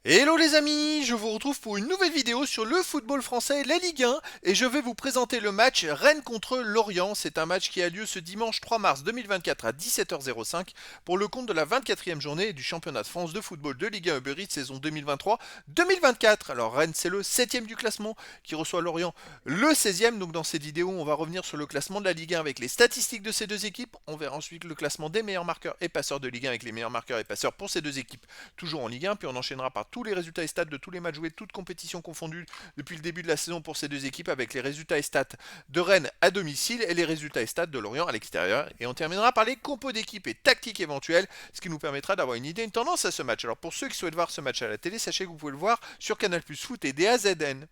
Hello les amis, je vous retrouve pour une nouvelle vidéo sur le football français, la Ligue 1, et je vais vous présenter le match Rennes contre Lorient. C'est un match qui a lieu ce dimanche 3 mars 2024 à 17h05 pour le compte de la 24e journée du championnat de France de football de Ligue 1 Uber Eats saison 2023-2024. Alors Rennes c'est le 7e du classement qui reçoit Lorient le 16e. Donc dans cette vidéo on va revenir sur le classement de la Ligue 1 avec les statistiques de ces deux équipes. On verra ensuite le classement des meilleurs marqueurs et passeurs de Ligue 1 avec les meilleurs marqueurs et passeurs pour ces deux équipes toujours en Ligue 1. Puis on enchaînera par tous les résultats et stats de tous les matchs joués, toutes compétitions confondues depuis le début de la saison pour ces deux équipes avec les résultats et stats de Rennes à domicile et les résultats et stats de Lorient à l'extérieur. Et on terminera par les compos d'équipe et tactiques éventuelles, ce qui nous permettra d'avoir une idée, une tendance à ce match. Alors pour ceux qui souhaitent voir ce match à la télé, sachez que vous pouvez le voir sur Canal Plus Foot et DAZN.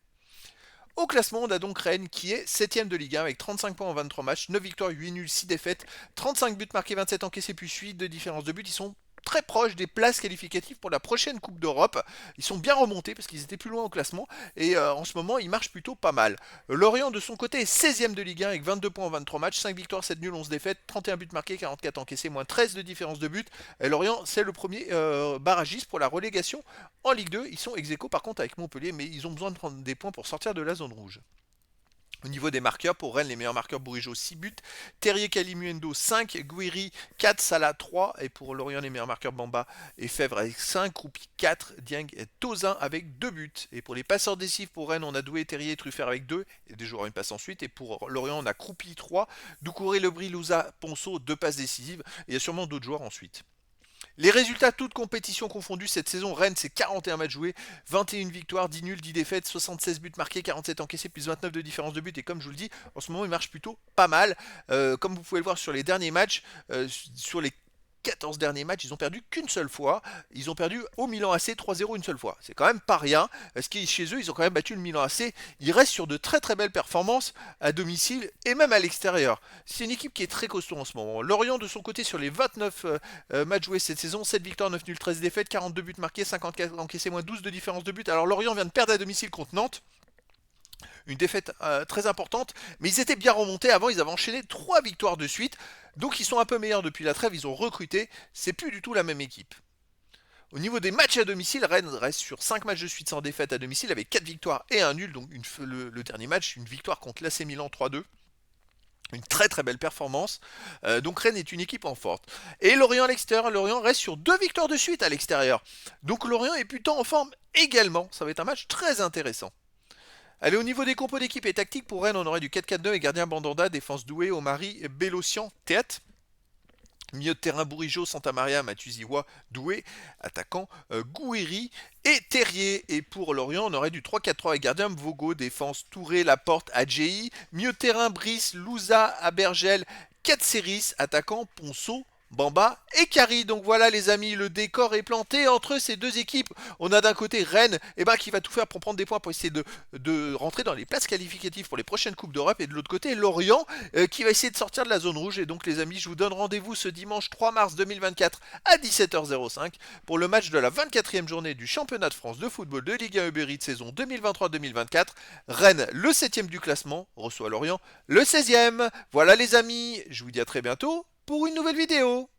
Au classement, on a donc Rennes qui est 7ème de Ligue 1 avec 35 points en 23 matchs, 9 victoires, 8 nuls, 6 défaites, 35 buts marqués, 27 encaissés, puis 8 de différence de buts. Ils sont très proches des places qualificatives pour la prochaine Coupe d'Europe. Ils sont bien remontés parce qu'ils étaient plus loin au classement et en ce moment ils marchent plutôt pas mal. Lorient de son côté est 16ème de Ligue 1 avec 22 points en 23 matchs, 5 victoires, 7 nuls, 11 défaites, 31 buts marqués, 44 encaissés, moins 13 de différence de but. Et Lorient c'est le premier barragiste pour la relégation en Ligue 2. Ils sont ex-aequo par contre avec Montpellier, mais ils ont besoin de prendre des points pour sortir de la zone rouge. Au niveau des marqueurs, pour Rennes, les meilleurs marqueurs, Bourigeaud 6 buts, Terrier Kalimuendo 5, Gouiri 4, Salah 3, et pour Lorient, les meilleurs marqueurs, Bamba et Fèvre avec 5, Roupi 4, Dieng et Tozin avec 2 buts. Et pour les passeurs décisifs, pour Rennes, on a Doué, Terrier et Truffert avec 2, et des joueurs une passe ensuite. Et pour Lorient, on a Croupi 3, Doucouré, Lebris, Louza, Ponceau, 2 passes décisives, et il y a sûrement d'autres joueurs ensuite. Les résultats, toutes compétitions confondues, cette saison, Rennes, c'est 41 matchs joués, 21 victoires, 10 nuls, 10 défaites, 76 buts marqués, 47 encaissés, plus 29 de différence de but. Et comme je vous le dis, en ce moment, il marche plutôt pas mal. Comme vous pouvez le voir sur les derniers matchs, sur les 14 derniers matchs, ils ont perdu qu'une seule fois. Ils ont perdu au Milan AC 3-0 une seule fois. C'est quand même pas rien. Parce que chez eux, ils ont quand même battu le Milan AC. Ils restent sur de très très belles performances à domicile et même à l'extérieur. C'est une équipe qui est très costaud en ce moment. Lorient, de son côté, sur les 29 matchs joués cette saison, 7 victoires, 9 nuls, 13 défaites, 42 buts marqués, 54 encaissés, moins 12 de différence de but. Alors Lorient vient de perdre à domicile contre Nantes, une défaite très importante, mais ils étaient bien remontés avant, ils avaient enchaîné 3 victoires de suite, donc ils sont un peu meilleurs depuis la trêve, ils ont recruté, c'est plus du tout la même équipe. Au niveau des matchs à domicile, Rennes reste sur 5 matchs de suite sans défaite à domicile avec 4 victoires et un nul, donc le dernier match, une victoire contre l'AC Milan 3-2. Une très très belle performance. Donc Rennes est une équipe en forte. Et Lorient à l'extérieur, Lorient reste sur 2 victoires de suite à l'extérieur. Donc Lorient est plutôt en forme également. Ça va être un match très intéressant. Allez, au niveau des compos d'équipe et tactique, pour Rennes, on aurait du 4-4-2 et gardien Bandanda, défense Doué, Omari, Bélocian, Théâtre. Milieu de terrain Bourigeaud, Santa Maria, Matuziwa, Doué, attaquant Gouiri et Terrier. Et pour Lorient, on aurait du 3-4-3 avec gardien Mvogo, défense Touré, Laporte, Adjei. Milieu de terrain Brice, Louza, Abergel, Katseris, attaquant Ponceau, Bamba et Kari. Donc voilà les amis, le décor est planté entre ces deux équipes. On a d'un côté Rennes qui va tout faire pour prendre des points pour essayer de rentrer dans les places qualificatives pour les prochaines Coupes d'Europe. Et de l'autre côté Lorient qui va essayer de sortir de la zone rouge. Et donc les amis, je vous donne rendez-vous ce dimanche 3 mars 2024 à 17h05 pour le match de la 24e journée du championnat de France de football de Ligue 1 Uber Eats saison 2023-2024. Rennes, le 7e du classement, reçoit Lorient, le 16e. Voilà les amis, je vous dis à très bientôt pour une nouvelle vidéo.